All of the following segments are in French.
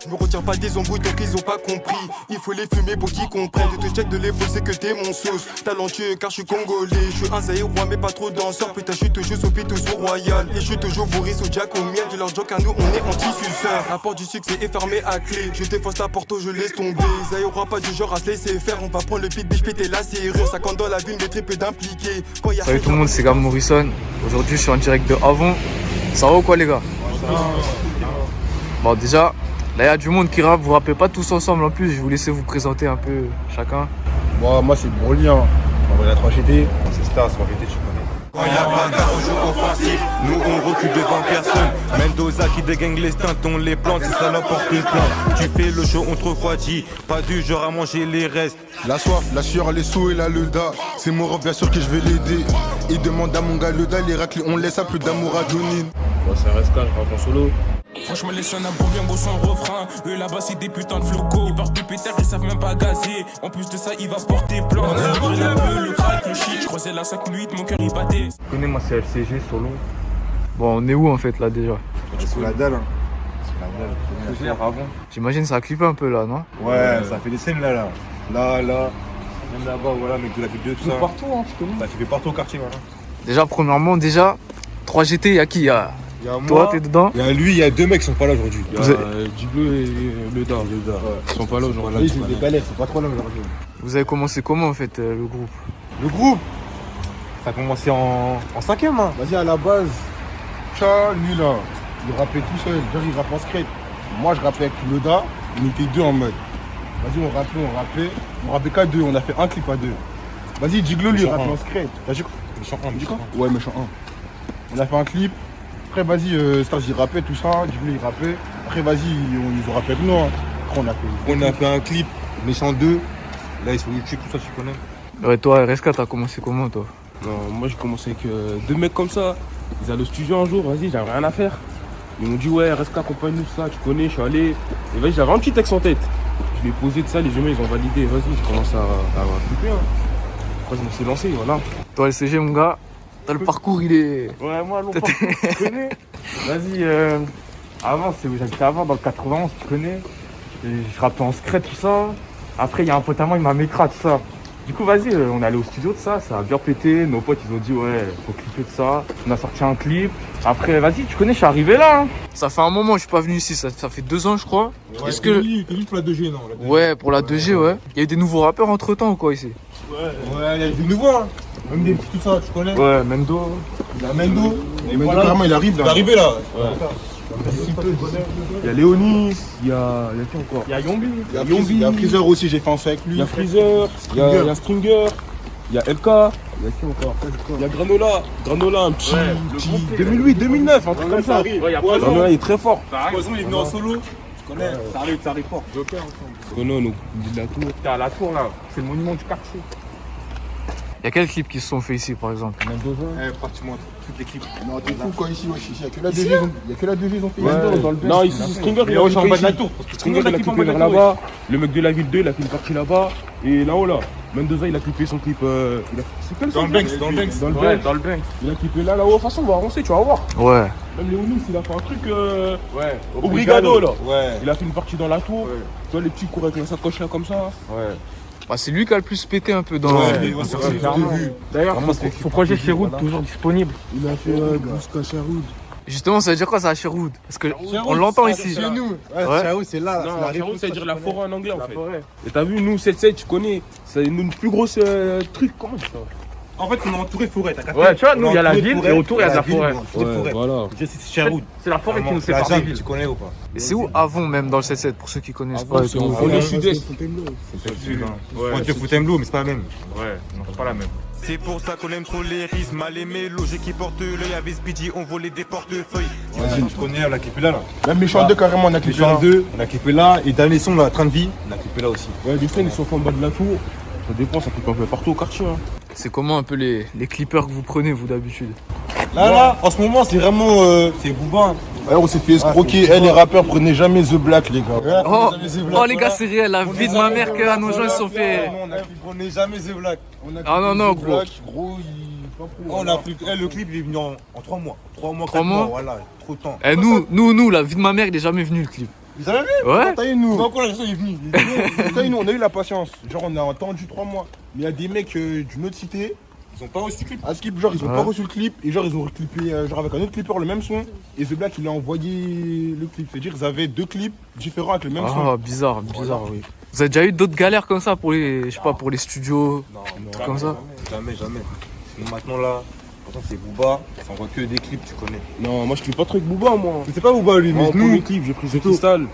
Je me retire pas des embrouilles tant qu'ils ont pas compris. Il faut les fumer pour qu'ils comprennent. Tu te check de l'épaule, c'est que t'es mon sauce. Talentueux car je suis congolais. Je suis un zaïrois mais pas trop danseur. Putain, je suis toujours au pito sous royal. Et je suis toujours bourré sous Jack au miel. Je leur joke à nous, on est anti-suceur. La porte du succès est fermée à clé. Je défonce la porte, je laisse tomber. Zaïrois pas du genre à se laisser faire. On va prendre le pit, biche, péter la serrure. 50 dans la ville, mais très peu d'impliqués. Salut tout le monde, c'est Gab Morrison. Aujourd'hui, je suis en direct de Avon. Ça va ou quoi, les gars? Bon, déjà, là, il y a du monde qui rappe. Vous rappelez pas tous ensemble en plus. Je vais vous laisser vous présenter un peu chacun. Moi c'est Broly, hein. On va la 3GT. C'est Star, 3GT, tu connais. Quand y'a pas d'art au jeu offensif, nous on recule devant personne. Mendoza qui dégaine les stunts, on les plante, c'est ça leur porte-plan. Tu fais le show, on te refroidit, pas du genre à manger les restes. La soif, la sueur, les sous et la leda. C'est mon ref, bien sûr que je vais l'aider. Il demande à mon gars Leda, les raclés, on laisse un peu d'amour à Johnny. Bon, c'est un RSK, je rappe en solo. Franchement les sons un bon bien beau son refrain. Eux là-bas c'est des putains de flocos. Ils partent de pétard, ils savent même pas gazer. En plus de ça il va porter plainte. Le crack, le shit. Je croisais la 5 ou 8, mon cœur il battait. Tu connais, moi c'est LCG solo. Bon, on est où en fait là déjà? C'est la dalle, hein. C'est la dalle. Avant. J'imagine ça a clippé un peu là, non? Ouais, ça fait des scènes là. Là. Même là-bas, voilà, mec de la ville 2, tout ça. Partout, hein, tu connais. Ça fait partout au quartier, voilà. Déjà, premièrement, 3GT, il y a qui? Il y a Il y a toi, moi, t'es dedans? il y a lui, il y a deux mecs qui sont pas là aujourd'hui. Il y a Diglo et Leda. Ils sont pas là aujourd'hui. Ils ont des galères, c'est pas trop là aujourd'hui. Vous avez commencé comment en fait le groupe? Le groupe, ça a commencé en 5ème, hein. Vas-y, à la base, lui là, il rappait tout seul. Genre, il rappe en secret. Moi, je rappais avec Leda, on était deux en mode. Vas-y, on rappait. On rappait qu'à deux, on a fait un clip à deux. Vas-y, Diglo, lui, il rappait en secret. T'as dit quoi? Méchant 1. Ouais, méchant 1. On a fait un clip. Après, vas-y, Stage, il rappait tout ça. Diglo, il rappait. Après, vas-y, ils ont rappé avec nous, hein. Après, on a fait un clip, méchant 2. Là, ils sont YouTube, tout ça, tu connais. Ouais, toi, RSK, t'as commencé comment toi? Non, moi j'ai commencé avec deux mecs comme ça. Ils allaient au studio un jour, vas-y, j'avais rien à faire. Ils m'ont dit, ouais, RSK, accompagne-nous, ça, tu connais, je suis allé. Et vas-y, j'avais un petit texte en tête. Je l'ai posé de ça, les juments, ils ont validé. Vas-y, j'ai commencé à clipper. Hein. Après, je me suis lancé, voilà. Toi, LCG, mon gars, le parcours, il est. Ouais, moi, longtemps, tu connais. Vas-y, avant, j'habitais avant dans le 91, tu connais. Et je rappais en secret, tout ça. Après, il y a un pote à moi, il m'a mécra, tout ça. Du coup, vas-y, on est allé au studio de ça a bien pété. Nos potes, ils ont dit, ouais, faut clipper de ça. On a sorti un clip. Après, vas-y, tu connais, je suis arrivé là. Hein. Ça fait un moment, je suis pas venu ici, ça fait 2 ans, je crois. Ouais, Est-ce que. T'es pour la 2G, non la 2G. Ouais, pour la 2G, ouais. Il y a eu des nouveaux rappeurs entre temps ou quoi ici? Ouais, il y a des nouveaux, hein. Même des petits, tout ça, tu connais. Ouais, Mendo. Il y a Mendo. Et Mendo, voilà. carrément, il arrive là. Il est arrivé là. Ouais. Il y a Léonis, il y a qui encore? Il y a Yombi. Il y a Freezer aussi, j'ai fait un son avec lui. Il y a Freezer, il y a Stringer, il y a LK, il y a qui encore? Il y a Granola, un petit, petit 2008, 2009, un truc comme ça. Granola il est très fort. Poison, il est venu en solo. Tu connais, ça arrive fort. Renaud, nous, de la tour. T'es à la tour là, c'est le monument du quartier. Il y a quels clips qui se sont faits ici par exemple? Pratiquement toute l'équipe. Non, t'es fou quoi ici, wesh. Il y a que la 2G, ils ont fait. Non, ici, Stringer, il est en bas de la tour. Stringer, il a clippé vers là-bas. Le mec de la ville 2, il a fait une partie là-bas. Et là-haut, là. Mendoza, il a clippé son clip. C'est quel Dans le Banks. Dans le Banks. Il a clippé là-haut. De toute façon, on va avancer, tu vas voir. Ouais. Même Léonis, il a fait un truc. Au Brigado, là. Ouais. Il a fait une partie dans la tour. Tu vois, les petits cours avec la sacoche là, comme ça. Ouais. Bah, c'est lui qui a le plus pété un peu dans. D'ailleurs, son projet Sherwood toujours disponible. Il a fait Bouska Sherwood. Justement, ça veut dire quoi ça à Sherwood? Parce que on l'entend ici. Chez nous. Ouais. Sherwood, c'est là. Non, Sherwood, ça veut dire la forêt en anglais en fait. Et t'as vu, nous, 7-7, tu connais, c'est notre plus gros truc, comment ça? En fait, on est entouré forêt, t'as capté? Ouais, tu vois, nous, il y a la ville et autour, il y a de la forêt. Voilà. C'est Sherwood. C'est la forêt qui nous sépare des villes. Tu connais ou pas? Et c'est où Avon même dans le 7-7 pour ceux qui connaissent pas? On est au sud-est. C'est le sud. On te Fontainebleau, mais c'est pas la même. Ouais, non, c'est pas la même. C'est pour ça qu'on aime trop les risques, mal les mélos, qui portent l'œil avec Speedy, on volait des portefeuilles. Vas-y, tu connais, on a clippé là. Même Méchant 2 carrément, on a clippé là. Méchant 2, on a clippé là. Et dernier son là, Train de vie, on a clippé là aussi. Ouais, des scènes, ils sont en bas de la tour. Ça dépend, ça clippe un peu partout au quartier. Hein. C'est comment un peu les clippers que vous prenez vous d'habitude? Là, en ce moment, c'est vraiment. C'est Booba. Alors, on s'est fait escroquer. Les rappeurs, prenez jamais The Black, les gars. Oh les gars, c'est réel, la vie de ma mère que nos gens ils se sont fait. Prenez jamais The Black. Ah non, gros. Le clip, il est venu en 3 mois. 3 mois, 3 mois. Voilà, trop de temps. Nous, la vie de ma mère, il est jamais venu le clip. Vous avez vu? Ouais. Taillez-nous. Non, quoi, la il est venu. Taillez-nous, on a eu la patience. Genre, on a attendu 3 mois. Mais il y a des mecs d'une autre cité. Ils ont pas reçu le clip. À Skip, genre, ils ont Ouais. pas reçu le clip. Et genre, ils ont reclippé, genre, avec un autre clipper, le même son. Et The Black, il a envoyé le clip. C'est-à-dire, ils avaient 2 clips différents avec le même son. Ah, bizarre, oui. Vous avez déjà eu d'autres galères comme ça pour les, je sais pas, pour les studios, Non, trucs comme ça? Jamais. Sinon, maintenant, là, pourtant, c'est Booba. Ça envoie que des clips, tu connais. Non, moi, je clip pas trop avec Booba, moi. C'est pas Booba, lui, Moi, mais au premier nous. clip, j'ai pris ce cristal.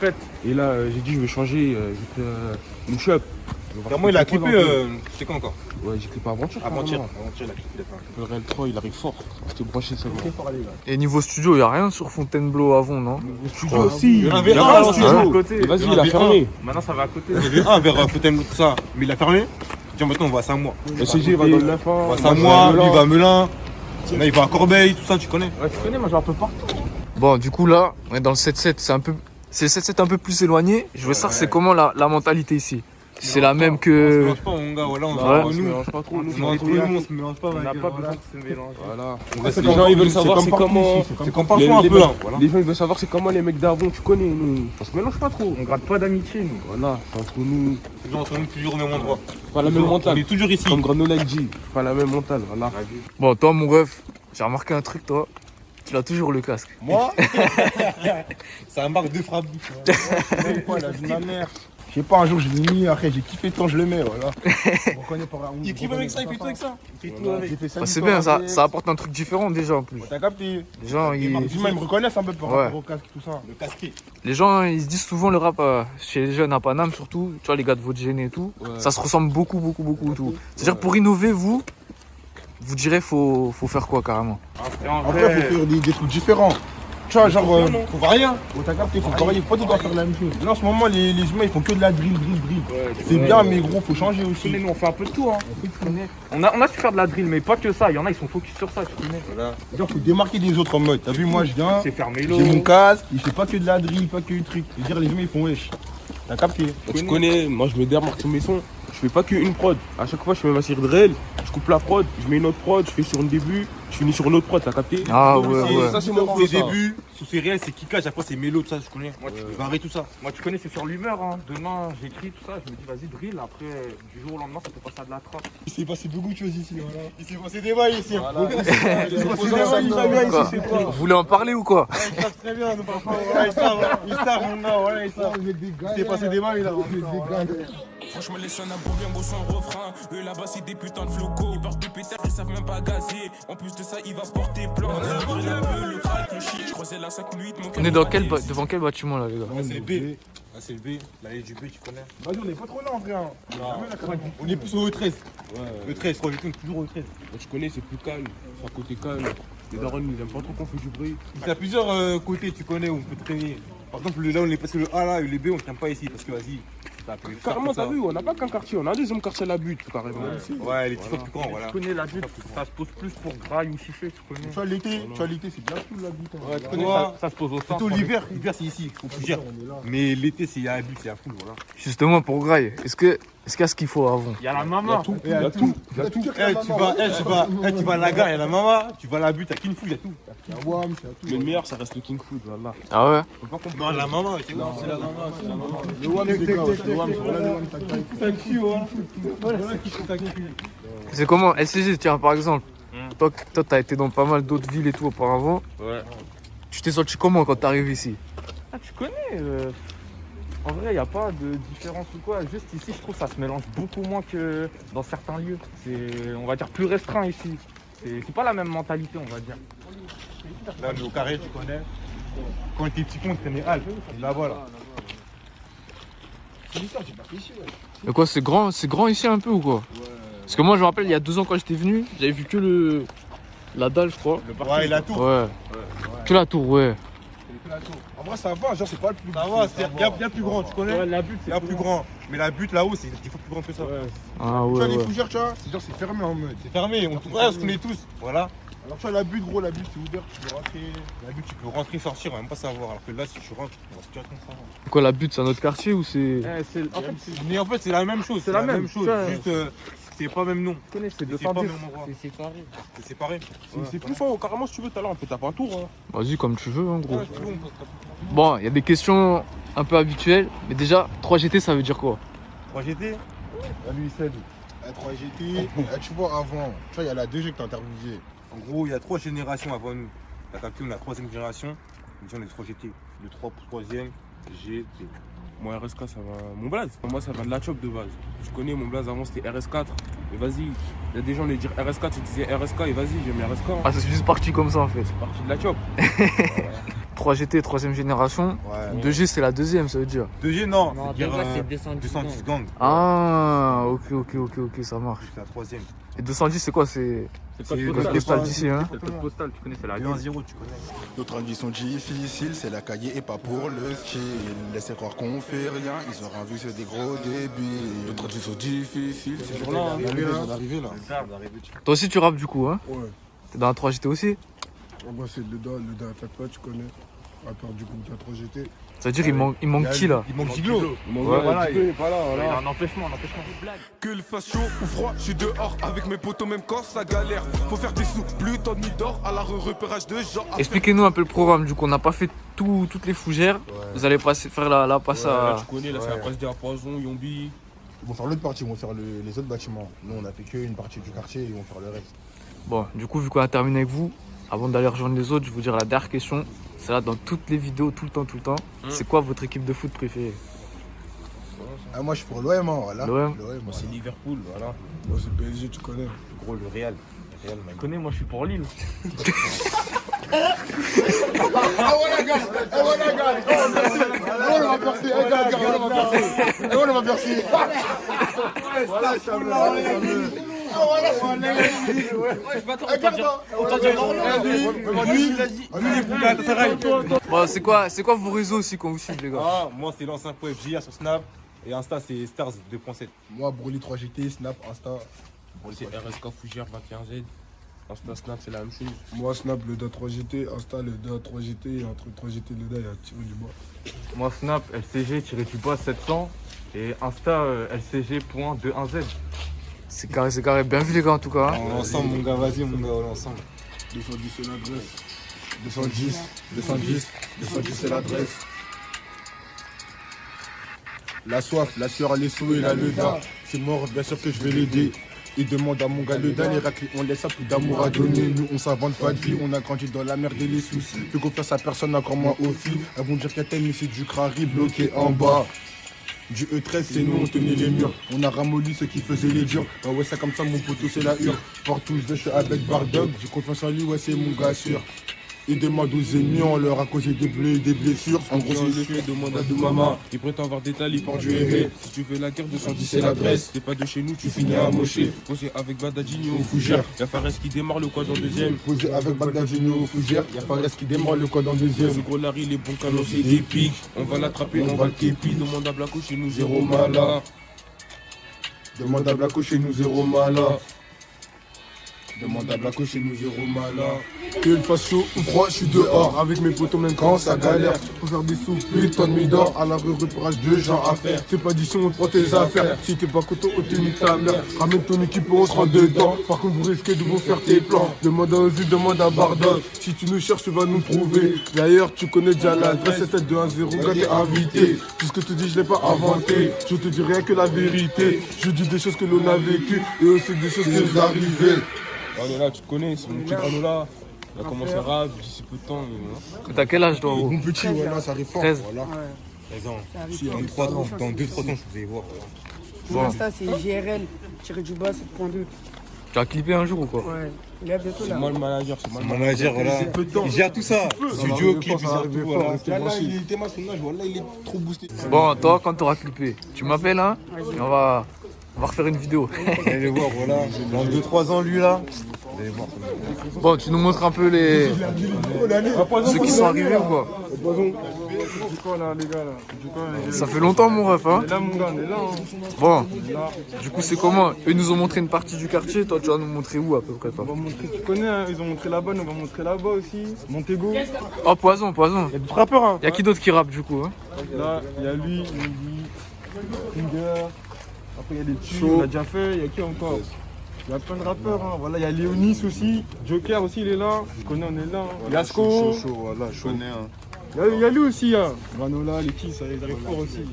Et là, j'ai dit, je vais changer. J'ai pris une shop. Vraiment, il a clippé. C'est quand encore? Ouais, j'ai clippé avant-hier. Avant-hier, il a clippé. Le Real 3, il arrive fort. C'était branché, ça. Et niveau studio, y a rien sur Fontainebleau avant, non? Studio aussi. Il y en avait Il y a un pas à un l'ancienne. studio. à côté. Vas-y, Il y en il a avait fermé. Maintenant, ça va à côté. Il y avait un vers Fontainebleau, tout ça. Mais il a fermé. Tiens, maintenant, on va à Saint-Mois. Le CG va dans le 9 On va à Saint-Mois, lui, il va à Melun. Là, il va à Corbeil, tout ça, tu connais. Ouais, tu connais, moi, je vais un peu partout. Bon, du coup, là, on est dans le 7-7, c'est le 7-7 un peu plus éloigné. Je veux savoir, c'est comment la mentalité ici? C'est la même On se que... mélange pas, mon gars, voilà, on Ouais. se mélange On se nous. mélange pas trop. Nous, On entre nous, on se mélange pas, On n'a mec. pas besoin de se mélanger. Voilà. On reste Les gens, ils veulent savoir comme c'est partout comment. ici, c'est comme partout un peu là. Voilà. Les gens, ils veulent savoir c'est comment les mecs d'avant, tu connais. Nous, on se mélange pas trop. On gratte pas d'amitié, nous. Voilà, c'est entre nous. Les gens entre nous toujours au même endroit. Pas la même On mentale. est toujours ici. Comme Granola dit. Pas la même mentale, voilà. Bon, toi, mon ref, j'ai remarqué un truc, toi. Tu as toujours le casque. Moi, C'est un marque de frappe. même pas la vie de ma mère. Je sais pas, un jour je l'ai mis, après j'ai kiffé tant je le mets, voilà. On reconnaît par la Il écrit avec ça, il fait tout avec ça. Il fait tout avec. J'ai fait ça. Bah, c'est bien, ça apporte un truc différent déjà en plus. T'as capté. Les gens, Les marques d'humains, ils me reconnaissent un peu par Ouais. rapport au casque, tout ça. Le casqué. les gens, ils se disent souvent le rap chez les jeunes à Paname surtout, tu vois, les gars de votre gêne et tout, Ouais. ça se ressemble beaucoup et tout. C'est-à-dire pour innover, vous direz faut faire quoi carrément? Après, en Après, vrai, faut faire des trucs différents. Tu vois, genre. Faut varier. T'as capté, faut varier, faut pas tout le temps faire la même chose. Là en ce moment, les humains ils font que de la drill. C'est bien, mais gros, faut changer tu aussi. connais, nous, on fait un peu de tout, hein. On a su faire de la drill, mais pas que ça. Il y en a, ils sont focus sur ça, tu connais. Voilà. Genre, faut démarquer des autres en mode. T'as vu, moi je viens, C'est faire j'ai mélo. mon casque, il fait pas que de la drill, pas que du truc. Et dire, les humains ils font wesh. T'as capté. Tu connais, moi je me démarque sur mes sons, je fais pas qu'une prod. À chaque fois je fais ma série de drill, je coupe la prod, je mets une autre prod, je fais sur un début, je finis sur une autre prod, t'as capté? Ah ouais, ouais. Ça, c'est Au mon début, sous ces réels, c'est Kika, à chaque fois c'est mélo, tout ça, je connais. Moi, tu varies tout ça. Moi, tu connais, c'est sur l'humeur, hein. Demain, j'écris tout ça, je me dis, vas-y, drill. Après, du jour au lendemain, ça peut passer à de la trappe. Il s'est passé beaucoup de choses ici, voilà. Il s'est passé des bails ici. Il s'est passé des bails, il va bien ici, Quoi c'est quoi? Vous voulez en parler ou quoi? Ils savent très bien, nous, parfois. Ils savent, mon gars, voilà, ils savent. Il s'est passé des bails là. Franchement, les chaînes à bien beau son refrain. Eux là-bas, c'est des putains de flocos. Ils partent de pétard, ils savent même pas gazer. En plus de ça, il va porter plainte. Le crack, le shit. Je croisais la 5-8. On est devant quel bâtiment là les gars? C'est le B. Ah, c'est le B. L'allée du B, tu connais. Vas-y, on est pas trop là en vrai. Hein. On est plus au E13. Ouais, E13, je crois que je tourne toujours au E13. tu connais, c'est plus calme, c'est à côté calme. Les darons ils aiment pas trop qu'on fait du bruit. Il y a plusieurs côtés, tu connais, où on peut traîner. Par exemple, là, on est passé le A là, et le B, on ne traîne pas ici. Parce que, vas-y, ça peut faire Carrément, comme ça. t'as vu, on n'a pas qu'un quartier, on a un deuxième quartier à la butte, carrément. Ouais, les petits fois plus grands, voilà. Tu connais la butte, ça se pose plus pour graille ou chiffrer, tu connais. Tu vois, l'été, c'est bien cool la butte. Ouais, tu Tu connais connais, ça. ça se pose au centre. Plutôt l'hiver c'est ici, faut plus gère. Mais l'été, c'est à la butte, c'est à fond, voilà. Justement pour Graille, est-ce qu'il y a ce qu'il faut avant? Il y a la maman. Il y a tout. Tu vas à la gare, il y a la maman, tu vas à la butte, à King Fu, il y a tout. Il y a Wham, il y a tout. Mais le meilleur, ça reste le King Food, voilà. Ah ouais? Non, la maman, c'est la maman. Le Wham, c'est quoi? Le Wham, c'est C'est comment? LCG, tiens par exemple, toi t'as été dans pas mal d'autres villes et tout auparavant. Ouais. Tu t'es senti comment quand t'es arrivé ici? Ah, tu connais. En vrai, il n'y a pas de différence ou quoi. Juste ici, je trouve que ça se mélange beaucoup moins que dans certains lieux. C'est, on va dire, plus restreint ici. C'est pas la même mentalité, on va dire. Là, on est au carré, tu connais. Quand on était petit con, on traînait Al, là-bas, là. Mais quoi, c'est grand ici un peu ou quoi? Parce que moi je me rappelle il y a 2 ans quand j'étais venu, j'avais vu que la dalle je crois. Ouais, et la tour. Ouais. Que la tour, ouais. En vrai, ça va, genre, c'est pas le plus. Ça va, c'est bien plus grand, tu connais. la butte, Bien plus grand. Mais la butte là-haut, c'est 10 fois plus grand que ça. Ah Tu vois, ouais, les ouais. fougères, tu vois, c'est genre, c'est fermé en mode. C'est fermé, on se connaît tous. Voilà. Alors, tu vois, la butte, gros, la butte, c'est ouvert, tu peux rentrer. La butte, tu peux rentrer, sortir, on va même pas savoir. Alors que là, si tu rentres, on va se dire comme ça. Quoi, la butte c'est un autre quartier ou c'est. Mais en fait, c'est la même chose. C'est la même chose. chose. Juste, c'est pas le même nom. Tu connais, c'est Mais c'est pas le même endroit. C'est séparé. C'est séparé. C'est plus fort, carrément, si tu veux, tout à l'heure, on peut taper un tour. Hein. Vas-y comme tu veux en gros. Ouais, c'est bon, Bon, il y a des questions un peu habituel. Mais déjà, 3GT, ça veut dire quoi? 3GT. Lui, il sait. 3GT, tu vois, avant, tu vois, il y a la 2G que t'as interviewé. En gros, il y a 3 générations avant nous. T'as capté, on est la 3e génération. Nous, on est 3GT. Le 3e GT. Moi, RS4, ça va. Mon blaze, moi, ça va de la chop de base. Je connais mon blaze avant, c'était RS4. Et vas-y, il y a des gens qui dire RS4, ils disaient RSK, et vas-y, j'ai mis RSK. Ah, c'est juste parti comme ça en fait. C'est parti de la chop. 3GT, 3ème génération. Ouais. 2G, c'est la 2ème, ça veut dire. 2G, non. Non, c'est-à-dire, 2G, c'est 210 gang. Ah, ok, ça marche. C'est la 3e. Et 210, c'est quoi? C'est C'est le code postal d'ici, hein? C'est le code postal, tu connais, c'est la 1-0, tu connais. Notre ambition difficile, c'est la cahier et pas pour le style. Laissez croire qu'on fait rien, ils auront vu c'est des gros débiles. Notre ambition difficile, c'est toujours là, hein. On est arrivé là. Toi aussi, tu rappes du coup, hein? Ouais. T'es dans la 3GT aussi? Moi, c'est le DA attaque pas, tu connais. Rappeur du groupe de la 3GT. Ça veut dire, il manque qui là? Il manque Giglo. Ouais, voilà, il est pas là, Il y a voilà. un empêchement. Que le fasse chaud ou froid, je suis dehors avec mes potos, même quand ça galère. Faut faire des sous, plus tant de nuit d'or à la repérage de gens. Expliquez-nous un peu le programme, du coup, on n'a pas fait toutes les fougères. Vous allez faire la passe Là, à. tu connais, là, c'est la passe Diapason, Yombi. Ils vont faire l'autre partie, ils vont faire les autres bâtiments. Nous, on a fait qu'une partie du quartier, ils vont faire le reste. Bon, du coup, vu qu'on a terminé avec vous, avant d'aller rejoindre les autres, je vais vous dire la dernière question. C'est là dans toutes les vidéos, tout le temps. C'est quoi votre équipe de foot préférée? Ah, moi, je suis pour l'OM, hein, voilà. L'OM. Moi, c'est Liverpool, voilà. Moi, c'est PSG, tu connais. gros, le Real. Tu connais, moi je suis pour Lille. Bon, c'est quoi vos réseaux aussi qu'on vous suit, les gars? Ah, moi c'est l'ancien pro FJ sur Snap et Insta c'est Stars 2.7. Moi, Broly 3GT, Snap, Insta. C'est RSK Fougère 21Z. Insta Snap, c'est la même chose. Moi, Snap, le DA 3GT, Insta, le DA 3GT, et entre 3GT et le DA, il y a tiré du bas. Moi Snap, LCG-du-bas 700 et Insta LCG.21Z. C'est carré. Bien vu, les gars, en tout cas. On est ensemble, mon gars, vas-y, mon gars, on est ensemble. 210, c'est l'adresse. 210, c'est l'adresse. La soif, la sueur, les sous et la leda. C'est mort, bien sûr que je vais l'aider. Il demande à mon gars le dernier raclé, on laisse à plus d'amour à donner. Nous on s'invente pas de vie, on a grandi dans la merde et les soucis. Fais confiance à personne, encore moins aux filles. Elles vont dire qu'elle t'aime, mais c'est du crari bloqué en bas. Du E13, c'est nous, on tenait les murs. On a ramolli ceux qui faisaient les durs. Ah ouais, c'est comme ça, mon poteau, c'est la hure. Partout, je suis avec Bardog. J'ai confiance en lui, ouais, c'est mon gars sûr. Il demande aux ennemis, on leur a causé des bleus et des blessures. En gros, le fait, demande à deux mamas. Il prétend avoir des talibs pour du aimé. Si tu veux la guerre, 210 c'est l'adresse. T'es pas de chez nous, tu finis à mocher. Posé avec Badadinho au Fougère. Y'a Fares qui démarre le code en deuxième. Posé avec Bagdadino au Fougère. Y'a Fares qui démarre le code en Ce deuxième. gros Larry, les bons canons, c'est des pics. On va l'attraper, on va le képi. Demande à Blacko chez nous, zéro mala. Demande à Blacko chez nous, zéro mala. Demande à Blacko chez nous, zéro mala. Que il fasse chaud ou froid, je suis dehors. Avec mes potos, même quand ça galère. Pour faire des sous, plus de nuit d'or. À la rue, repérage de gens à faire. T'es pas d'ici, on prend tes affaires. Si t'es pas coton, on te nique ta mère. Ramène ton équipe, on se rend dedans. Par contre, vous risquez de vous faire tes plans. Demande à Ozzy, demande à Bardol. Si tu nous cherches, tu vas nous trouver. D'ailleurs, tu connais déjà l'adresse. C'est tête de 1-0, gars, t'es invité. Tout ce que tu dis, je l'ai pas inventé. Je te dis rien que la vérité. Je dis des choses que l'on a vécues et aussi des choses qui nous arrivaient. On est là, tu te connais, c'est mon petit Granola. Il a commencé à rap d'ici peu de temps. T'as quel âge, toi? Mon petit, voilà, ça arrive fort. 13. Voilà. 13 ans. Si, dans 2-3 ans, je vais voir. Mon Insta, c'est GRL, tiré du bas, 7.2. Tu as clippé un jour ou quoi? Ouais, il est bientôt C'est là. moi le manager, c'est moi le Mon manager, voilà. Il gère tout ça. Studio, clip, il ça gère arrivait tout. fort, Voilà. restez Là, branchés. il était ma son âge, voilà, il est trop boosté. Bon, toi, quand t'auras clippé, tu m'appelles, hein? Et on va refaire une vidéo. Vous allez voir, voilà. Dans 2-3 ans, lui, là. Vous allez voir. Bon, tu nous montres un peu ceux qui sont arrivés ou quoi? Du coup, là, les gars, là. Ça fait longtemps, mon ref, hein? Là, mon gars, on est là. Bon, du coup, c'est comment? Eux, ils nous ont montré une partie du quartier, toi, tu vas nous montrer où à peu près, toi? On va montrer, tu connais, hein, ils ont montré là-bas, nous on va montrer là-bas aussi. Montego. Oh, Poison. Il y a d'autres rappeurs, hein. Y'a qui d'autre qui rappe, du coup, hein? Là, il y a lui, Indy, Finger. Après, il y a des tues, Chaud. on a déjà fait. Il y a qui encore? Il y a plein de rappeurs, hein. Voilà, il y a Léonis aussi. Joker aussi, il est là. Tu connais, on est là. Hein. Yasco. Chaud, voilà, chaud. Il y a lui aussi, hein. Granola, les petits, ils arrivent fort aussi.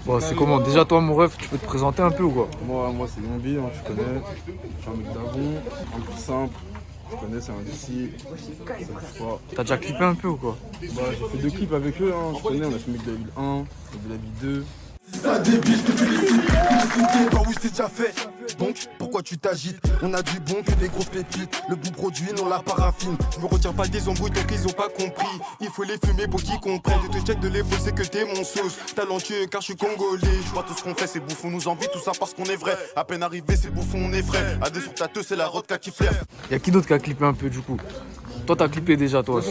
Bon, c'est comment? Déjà, toi, mon ref, tu peux te présenter un peu ou quoi? Moi c'est Yombi, hein, tu connais. Je suis un mec d'Avon, un plus simple. Tu connais, c'est un d'ici. Ça bouge pas. T'as déjà clippé un peu ou quoi? Bah, j'ai fait 2 clips avec eux, hein. Tu connais, on a fait mec de la ville 1, de la ville 2. C'est ça débile, je te félicite, bah oui c'est déjà fait. Donc pourquoi tu t'agites? On a du bon que des grosses pépites. Le bout produit, non la paraffine. Je me retire pas des embrouilles tant qu'ils ont pas compris. Il faut les fumer pour qu'ils comprennent. Je te check de l'épaule, c'est que t'es mon sauce. Talentueux car je suis congolais. Je vois tout ce qu'on fait, ces bouffons nous envient, tout ça parce qu'on est vrai. À peine arrivé, ces bouffons on est frais. À deux sur ta teuf, c'est la rodka qui flaire. Y'a qui d'autre qui a clippé un peu du coup? Toi, t'as clippé déjà, toi.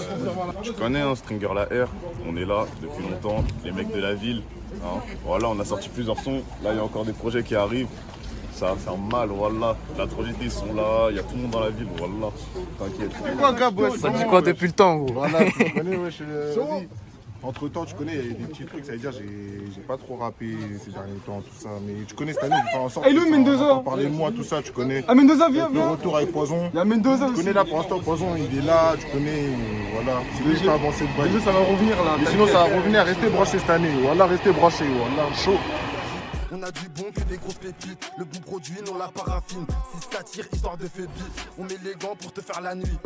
Tu connais, hein, Stringer la R, on est là depuis longtemps, les mecs de la ville. Hein. Voilà, on a sorti plusieurs sons, là il y a encore des projets qui arrivent. Ça va faire mal, voilà. La tragédie, ils sont là, il y a tout le monde dans la ville, voilà. T'inquiète. C'est quoi, Gab, ouais, Ça dit quoi depuis le temps, gros? Voilà, tu connais, ouais, vas-y. Entre temps, tu connais, il y a des petits trucs, ça veut dire, j'ai pas trop rappé ces derniers temps, tout ça. Mais tu connais cette année, je vais faire en sorte. Et lui, Mendoza? Parler de moi, tout ça, tu connais. Ah, Mendoza, viens, Le retour avec Poison. Il y a Mendoza Tu aussi. connais là, pour l'instant, Poison, il est là, tu connais, voilà. C'est lui qui a avancé de bail. Déjà, ça va revenir là. Mais sinon, ça va revenir, restez branchés cette année. Voilà, restez branchés, voilà, chaud. On a du bon que des grosses pépites. Le bout produit, non la paraffine. Si ça tire, histoire de faiblir. On met les gants pour te faire la nuit.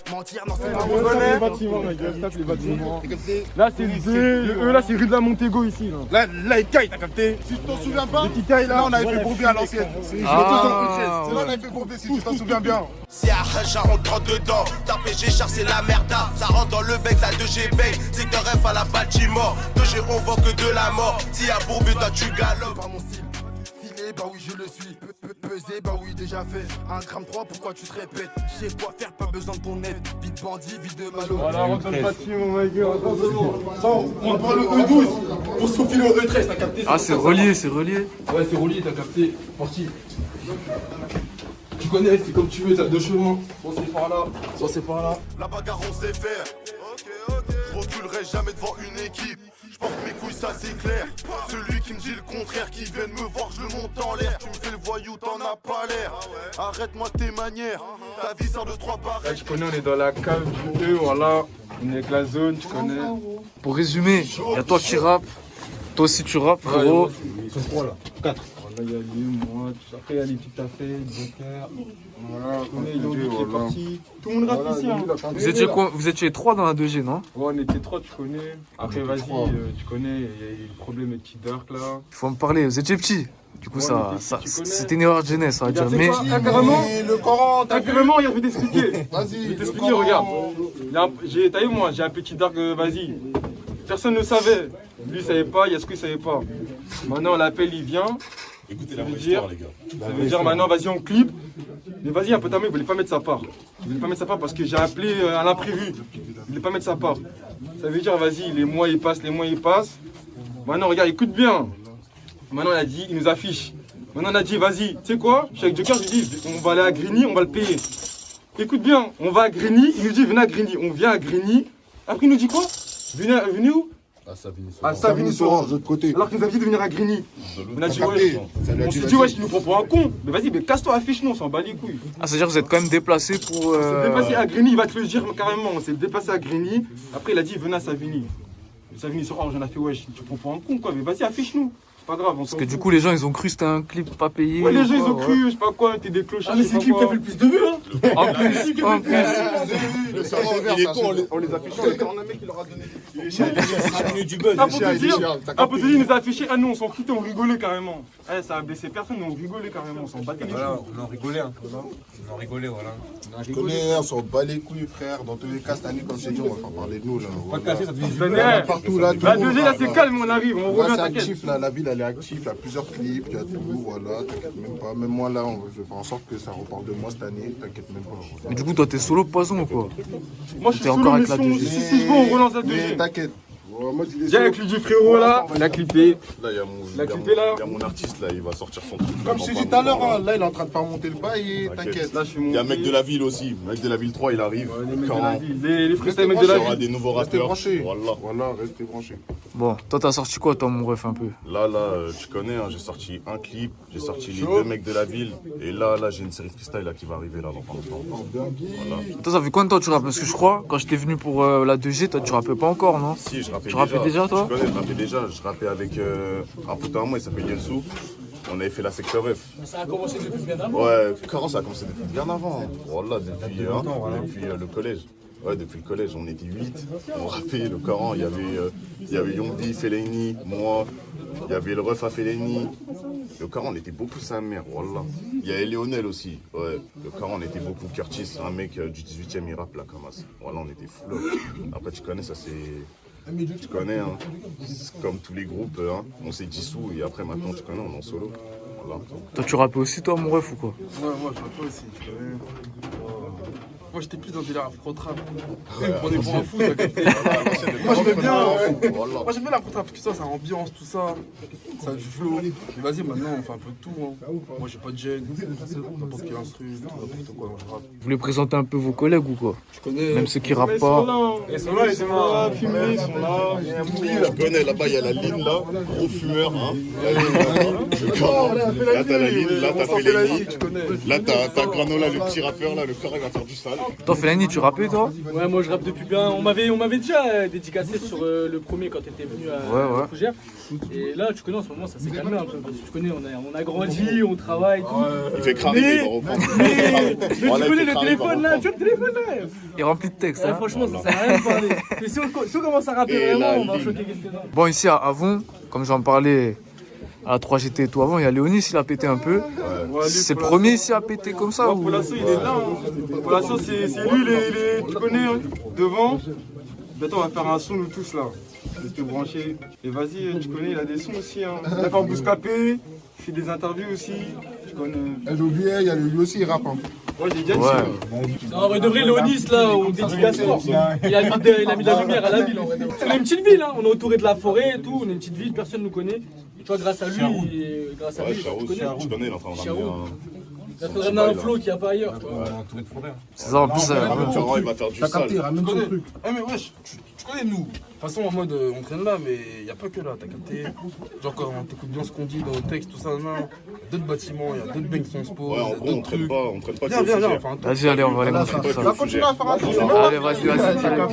Mentir, non c'est pas On connaît les bâtiments, mec. Les bâtiments. Là, c'est le B. Le E, là, c'est rue de la Montego ici. Là, il caille, t'as capté? Si tu t'en souviens pas, là, on avait fait Bourbier à l'ancienne. C'est là, on avait fait Bourbier, si tu t'en souviens bien. Si à Haja on rentre dedans, ta PG char c'est la merda. Ça rentre dans le bec, ça 2G bang. C'est que rêve à la Baltimore. 2G on vend que de la mort. Si à Bourbier toi tu galopes. Pas mon style. Filé, bah oui je le suis. Peser, bah oui déjà fait. 1,3 g, pourquoi tu te répètes? Je sais quoi faire, pas besoin de ton aide. Vite bandit, vite de malo. Voilà, on donne pas de film, mon mec. On prend le E12 pour se faufiler au E13, t'as capté? Ah, c'est relié, c'est relié. Ouais, c'est relié, t'as capté. Parti. Tu connais, c'est comme tu veux, t'as 2 chemins. Soit c'est par là, soit c'est par là. La bagarre on sait faire. Je reculerai jamais devant une équipe. Je porte mes couilles, ça c'est clair. Celui qui me dit le contraire, qui vient de me voir, je le monte en l'air. Tu me fais le voyou, t'en as pas l'air. Arrête-moi tes manières. Ta vie sort de 3 barres. Là, tu connais, on est dans la cave du E, voilà. On est avec la zone, tu connais. Pour résumer, y'a toi qui rappe. Toi aussi tu rappes, frérot. Ils sont 3 là. 4. Là, il y a lui, moi. Après, il y a les petits cafés, Joker. Voilà, on est Yogi qui est parti. Tout le monde rappe ici, hein. Vous étiez quoi? Vous étiez 3 dans la 2G, non? Ouais, on était 3, tu connais. Après, vas-y, tu connais, il y a eu le problème avec Petit Dark là. Il faut me parler, vous étiez petits. Du coup, Ouais, ça, on était petits, tu connais. c'était une erreur de jeunesse, on va dire. Mais Carrément, Le Coran, t'as vu? carrément, il a fait t'expliquer. Vas-y, Je vais t'expliquer, regarde. T'as vu, moi, j'ai un Petit Dark, vas-y. Personne ne savait. Lui, il savait pas, Yasku, il savait pas. Maintenant, on l'appelle, il vient. Écoutez Ça veut dire, maintenant, vas-y, on clip. Mais vas-y, un peu ta main, il voulait pas mettre sa part. Il voulait pas mettre sa part parce que j'ai appelé à l'imprévu. Il voulait pas mettre sa part. Ça veut dire, vas-y, les mois ils passent. Maintenant, regarde, écoute bien. Maintenant, il nous affiche. Maintenant, on a dit, vas-y, tu sais quoi? Je suis avec Joker, je lui dis, on va aller à Grigny, on va le payer. Écoute bien, on va à Grigny, il nous dit, venez à Grigny. On vient à Grigny. Après, il nous dit quoi? Venez où? À Savigny-sur-Orge, de l'autre côté. Alors qu'il nous a dit de venir à Grigny. On a dit, capté. ouais. Ça lui a On dit, s'est vas-y. dit, ouais, il nous prend pour un con. Mais vas-y, mais casse-toi, affiche-nous, on s'en bat les couilles. ah, c'est-à-dire que vous êtes quand même déplacés pour. On s'est déplacé à Grigny, il va te le dire carrément. On s'est déplacé à Grigny. Après, il a dit, venez à Savigny. Savigny-sur-Orge, on a fait, ouais, tu prends pour un con, quoi. Mais vas-y, affiche-nous. C'est pas grave, on s'en Parce que du fout. coup, les gens ils ont cru que c'était un clip pas payé. Ouais, les gens, ils ont ouais. cru, je sais pas quoi, t'es des clochards. Ah, mais c'est qui qui a fait le plus de vues, hein? En plus, en plus. Il est con, on les affiche. On a un mec qui leur a donné des. Ah, pour te dire, t'as ah, pour te capté. dire, il nous a affiché. Ah, nous, on s'en foutait, on rigolait carrément. Eh, ça a blessé personne, mais on rigolait carrément, on s'en battait les couilles. On en rigolait un peu, non? On en rigolait, voilà. Je connais, on s'en bat les couilles, frère. Dans tous les cas, cette année, comme je t'ai dit, on va faire parler de nous là. Pas cassé, ça devient du Venez. Partout là, tout La le monde, 2G, là, c'est calme, on arrive, on Là, revient, c'est t'inquiète. actif, là, la ville elle est active, il y a plusieurs clips, il y a tout, voilà, t'inquiète même pas. Même moi là, je vais faire en sorte que ça reparle de moi cette année, t'inquiète même pas. Mais du coup, toi, t'es solo poison ou quoi? Moi, je suis T'es solo, encore mais avec la 2G. si je veux, on relance la Mais 2G. t'inquiète, Viens avec lui du frérot là, il a clippé. Là, il y a mon artiste là, il va sortir son truc. Comme je t'ai dit tout à l'heure, hein, là il est en train de faire monter le bail et t'inquiète. Il y a mec de la ville aussi, mec de la ville 3 il arrive. Les freestyles mecs de la Il y aura ville. des nouveaux Restez rappeurs. branchés. Voilà. Voilà, restez branchés. Bon, toi t'as sorti quoi toi mon ref un peu? Là, tu connais, hein, j'ai sorti un clip, j'ai sorti les 2 mecs de la ville. Et là, j'ai une série de freestyle là, qui va arriver là dans pas longtemps. Voilà. Toi ça fait combien de temps que tu rappes? Parce que je crois, quand j'étais venu pour la 2G, toi tu rappais pas encore, non? Si, je rappais Tu rappais déjà toi? Je connais, je rappais déjà. Je rappais avec un pote à moi, il s'appelle Yelsou. On avait fait la secteur F. Ça a commencé depuis bien avant. Ouais, comment ça a commencé depuis bien avant. Voilà, depuis le collège. Ouais, depuis le collège, on était 8. On rappait le Coran. Il y avait Yondi, Fellaini, moi. Il y avait le ref à Fellaini. Le Coran, on était beaucoup sa mère. Voilà. Il y avait Léonel aussi. Ouais, le Coran, on était beaucoup. Curtis, un mec du 18e, il rappe là, comme ça. Voilà, on était fou là. Après, tu connais, ça c'est. Tu connais, hein. C'est comme tous les groupes, hein. On s'est dissous et après, maintenant, tu connais, on est en solo. Voilà. Toi tu rappais aussi toi mon ref ou quoi? Ouais, moi je rappais aussi, tu connais. Moi j'étais plus dans le délire afro-trap. Il me prenait pour un fou, t'as capté. Moi j'aimais bien. Moi j'aime bien l'afro-trap parce que ça ambiance, tout ça. Ça a du flow. Mais vas-y, maintenant on fait un peu de tout. Hein. Moi j'ai pas de gêne. N'importe quel instru, n'importe quoi. Je rappe. Vous voulez présenter un peu vos collègues ou quoi? Tu connais. Même ceux qui rappent pas. Ils sont là, fumer, ils sont là. Tu connais, là-bas, il y a la ligne là. Gros fumeur, hein. Là, t'as la ligne, là, t'as Fellaini. Là, t'as Granola, le petit rappeur, là, le corps, il va faire du sale. Toi Fellaini, tu rappais toi? Ouais, moi je rappe depuis bien. On m'avait déjà dédicacé sur le premier quand t'étais venu à Fougères. Et là, tu connais, en ce moment, ça s'est calmé un peu. Parce que tu connais, on a grandi, on travaille, tout. Il fait cramer, il va reprendre. Mais tu connais le téléphone là, tu vois le téléphone là. Il est rempli de textes. Hein. Franchement, ça sert à rien de parler. Mais si on commence à rapper vraiment, on va choquer quelqu'un. Bon, ici à Avon, comme j'en parlais à la 3GT et tout avant, il y a Léonis, il a pété un peu. C'est le premier ici à péter comme ça ou... Polasso, il est là. Polasso, c'est lui, tu connais, hein, devant. Bientôt, on va faire un son, nous tous là. Je vais te brancher. Et vas-y, tu connais, il a des sons aussi. Hein. Il a fait un bouscapé, il fait des interviews aussi. Tu connais. LOBA, il y a lui aussi, il rappe. Ouais, j'ai déjà dit. Non, mais de vrai, Léonis là, on dédicace fort. Il a mis de la lumière à la ville. On est une petite ville, hein. On est entouré de la forêt et tout. On est une petite ville, personne ne nous connaît. Tu vois, grâce à lui, Tu connais, il est en train de ramener il va ramener un flow qu'il n'y a pas ailleurs. C'est ça, en plus, il va faire du sale. Ramène ton truc. Eh mais wesh, tu connais nous. De toute façon, en mode, on traîne là, mais il n'y a pas que là, t'as capté. Genre, quand on t'écoute bien ce qu'on dit dans le texte, tout ça, non. Il y a d'autres bâtiments, il y a d'autres banks qui sont sport. Ouais, en gros, on traîne pas. Viens. Vas-y, allez, on va aller montrer ça. On va continuer à faire un tour. Allez, vas-y, direct.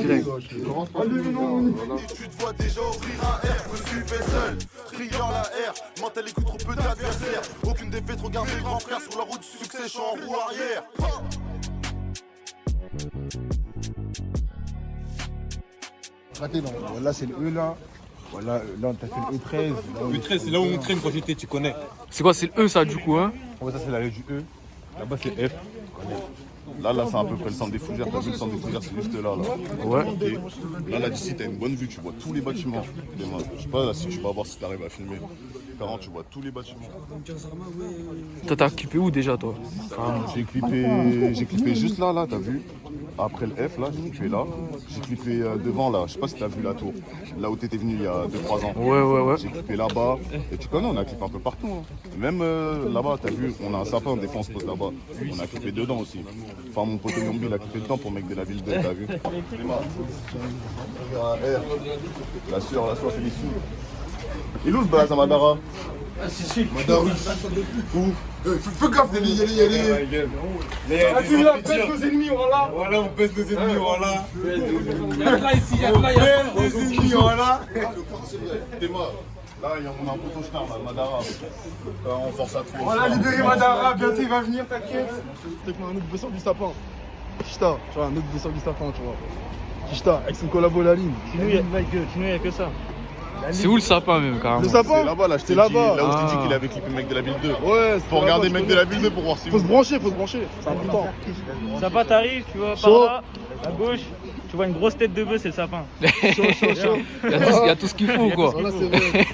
Et tu te vois déjà ouvrir un R, je me suis fait seul. Trigger la R, mental écoute trop peu d'adversaires. Aucune défaite, regarde mes grands frères sur la route du succès, je suis en roue arrière. Raté, non. Là, c'est le E là. Voilà, là, t'as fait le E13. E13, c'est là où on traîne quand j'étais, tu connais. C'est quoi, c'est le E ça du coup hein? Ouais, ça c'est la lettre du E. Là-bas c'est F. Là, c'est à peu près le centre des Fougères. T'as vu le centre des Fougères, c'est juste là. Ouais. Okay. Là, d'ici, t'as une bonne vue. Tu vois tous les bâtiments. Je sais pas là, si tu vas voir si t'arrives à filmer. Parents, tu vois tous les bâtiments. Toi, t'as clippé où déjà, toi? J'ai clippé juste là, t'as vu? Après le F, là, j'ai clippé là. J'ai clippé devant, là. Je sais pas si t'as vu la tour. Là où t'étais venu il y a 2-3 ans. Ouais. J'ai clippé là-bas. Et tu connais, on a clippé un peu partout. Hein. Même là-bas, t'as vu, on a un sapin, des fois on se pose là-bas. On a clippé dedans aussi. Enfin, mon pote Yombi, il a clippé dedans pour le mec de la ville 2, t'as vu? La sueur, c'est les sous. Il est où ce Balaza Madara? Ah, si. Madara. Où? Fais gaffe, il y a Vas-y, là, pèse nos ennemis, voilà. Voilà, on pèse nos ennemis, voilà. Là, ici, il y a nos ennemis, voilà. Là, on a un poteau star, là, Madara. On force à trouver. On a libéré Madara, bientôt il va venir, t'inquiète. C'est un autre vaisseau du sapin. Chita, tu vois, un autre vaisseau du sapin, tu vois. Chita, avec son collabo la ligne. Sinon, il n'y a que ça. C'est où le sapin même carrément? Le sapin? C'est là-bas, là, je t'ai dit. là-bas. Là où je t'ai dit qu'il avait clippé le mec de la ville 2. Ouais, faut regarder le mec de la ville 2 pour voir si. Faut se brancher. C'est important. Sapin, t'arrives, tu vois, par là, à gauche, tu vois une grosse tête de bœuf, c'est le sapin. Chaud. Il y a tout ce qu'il faut quoi. Là, c'est vrai.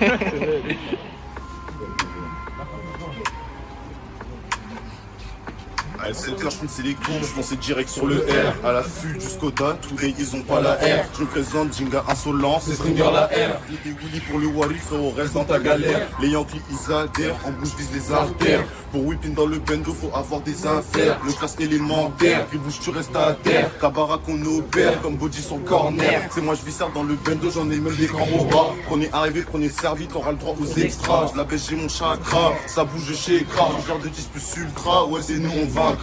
À 7h, je finissais les cours, je pensais direct sur le R. À l'affût jusqu'au date, tous les ils ont pas la R. Je me présente, Jinga insolent, c'est Stringer la R. Il est Willy pour le Wally, frérot, reste dans ta galère. Les Yankees, ils adhèrent, en bouche vise les artères. Pour whipping dans le bendo, faut avoir des affaires. Le classe élémentaire, puis bouge, tu restes à terre. Ta baraque, on opère, comme body sur le corner. C'est moi, je vis ça dans le bendo, j'en ai même des grands au bras. Prenez arrivé, prenez servi, t'auras le droit aux extras. Je la baisse, j'ai mon chakra, ça bouge chez Kra. Je garde de 10 plus ultra, ouais, c'est nous, on vaincra.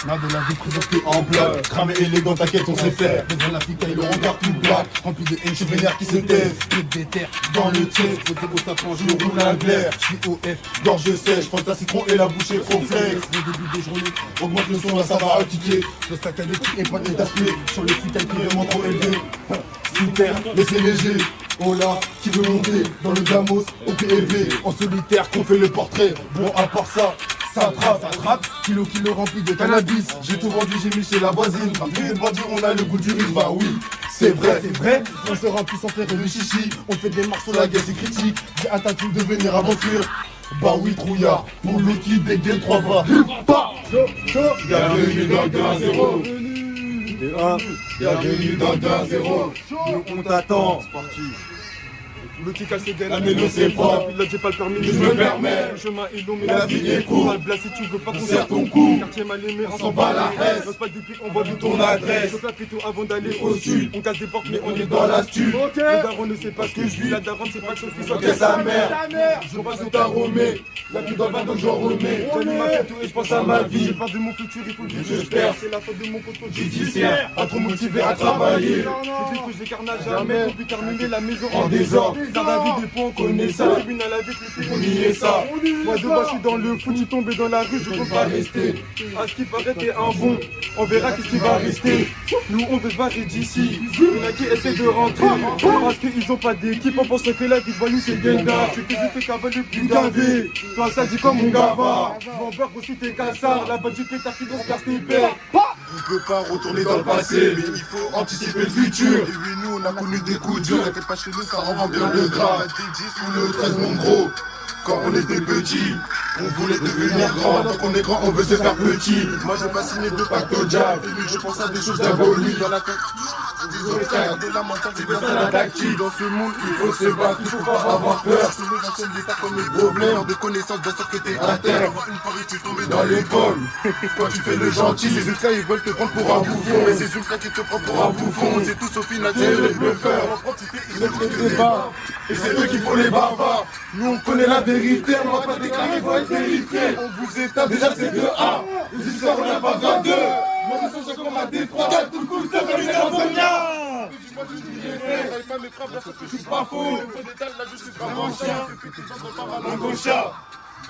Nada de la vie présentée en bloc, cramé élégant, t'inquiète, on sait faire. Devant la fille, le regard tout black, rempli de haine, je suis vénère qui se taise. Pute des terres dans le chest, posé au sapin, je me roule à glaire. Je suis au F, gorge sèche, fanta citron et la bouche est trop flex. Le début des journées, augmente le son, là ça va kicker. Le sac à des petits et pas d'aspect, sur le freestyle qui est vraiment trop élevé. Super, mais c'est léger. Oh là, qui veut monter dans le Gamos au PLV. En solitaire qu'on fait le portrait, bon à part ça. Ça attrape, kilo rempli de cannabis. J'ai tout vendu, j'ai mis chez la voisine. Parmi les bandits, on a le goût du riz, bah oui. C'est vrai, on se remplit sans faire le chichi. On fait des morceaux, la guerre c'est critique. J'ai un tatou de venir aventure. Bah oui, trouillard, pour le qui dégaine 3 bras. Bienvenue dans le 2-0. Bienvenue dans le 2-0. Nous on t'attend. C'est parti. Le qui casse les gaines, la mélo c'est pas. Là j'ai pas le permis, je me permets. Le chemin est long, mais la vie est courte. Mal blessé, tu veux pas qu'on serre ton cou. Quartier mal aimé, on s'en bat la haine. N'ose pas depuis, on voit vite ton adresse. Je fais plutôt avant d'aller au sud. On casse des portes, mais on est dans la stu. Le daron ne sait pas ce que je vis. La daronne, c'est pas que Sophie soit qu'est sa mère. Je passe au taromé. La vie dans le bas, donc j'en remets. J'anime ma photo et je pense à ma vie. Je parle de mon futur, il faut que je perds. C'est la faute de mon contrôle judiciaire. Pas trop motivé à travailler. Je dis que je carnage jamais. On peut terminer la maison en désordre. Dans la vie des ponts, on connaît ça. Tribune à la vie, on y est ça. Moi de bas, je suis dans le foot, tu tombes dans la rue, je peux pas rester. À ce qui paraît, t'es un bon. On verra qu'est-ce qui va rester. Nous, on veut se barrer d'ici. Il y en a qui essaient de rentrer. Parce qu'ils ont pas d'équipe, on pense que la vie de voyou, c'est Genda. Tu te fais cavale le plus gavé. Toi, ça dit comme mon gava. J'm'embarque aussi tes cassards. La bonne du pétard qui doit se faire tes pères. On peut pas retourner dans le passé, mais il faut anticiper le futur. Et oui, nous on a connu des coups durs. T'inquiète pas, chez nous ça rend bien le gras. Des 10 ou le 13 mon gros. Quand on était petit, on voulait devenir grand. Tant qu'on est grand, on veut se faire petit. Moi j'ai pas signé de pacte au diable. Et lui je pense à des choses diaboliques. Dans la tête, des frères, de la mentale, c'est bien ça la tactique. Dans ce monde, il faut se battre, il faut pas avoir peur. Je me j'enchaîne des tas comme les problèmes. De connaissances, bien sûr que t'es à terre. Une fois que tu tombes dans les pommes. Quand tu fais le gentil, ces ultras ils veulent te prendre pour un bouffon. Mais ces ultras qui te prennent pour un bouffon, c'est tous au final, c'est les bluffeurs. En quantité, ils mettent les débats. Et c'est eux qui font les barbares. Nous on connaît la vérité, on va pas déclarer, faut être vérifié. On vous éteint, déjà c'est 2A. Les histoires, on n'a pas 22. Moi je sens comme à Détroit. Tout le coup, je te fais une insomnia. Dis-moi tu dis les faits, j'arrive pas mes frères, bien sûr que je suis pas faux. Faut détail, là je suis vraiment chien. C'est que tes gens sont pas mal en gaucha.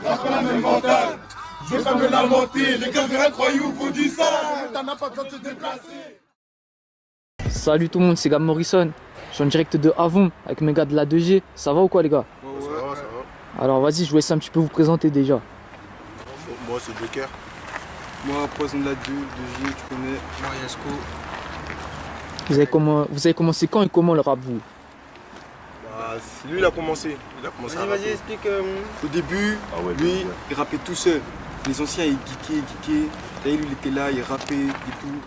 On a pas la même mentale. Je veux pas me lamenter, les gars verraient croyez où faut du sang. T'en as pas besoin de se déplacer. Salut tout le monde, c'est Gab Morrison. Je suis en direct de Avon avec mes gars de la 2G. Ça va ou quoi les gars? Ouais, ça va. Alors vas-y, je vous laisse un petit peu vous présenter déjà. Moi c'est Joker. Moi, Poison de la 2G, tu connais. Moi, Yasko. Vous avez commencé quand et comment le rap vous? Bah, lui il a commencé. Vas-y, explique. Au début, lui, il rappait tout seul. Les anciens, ils geekaient. Lui, il était là, il rappait et tout.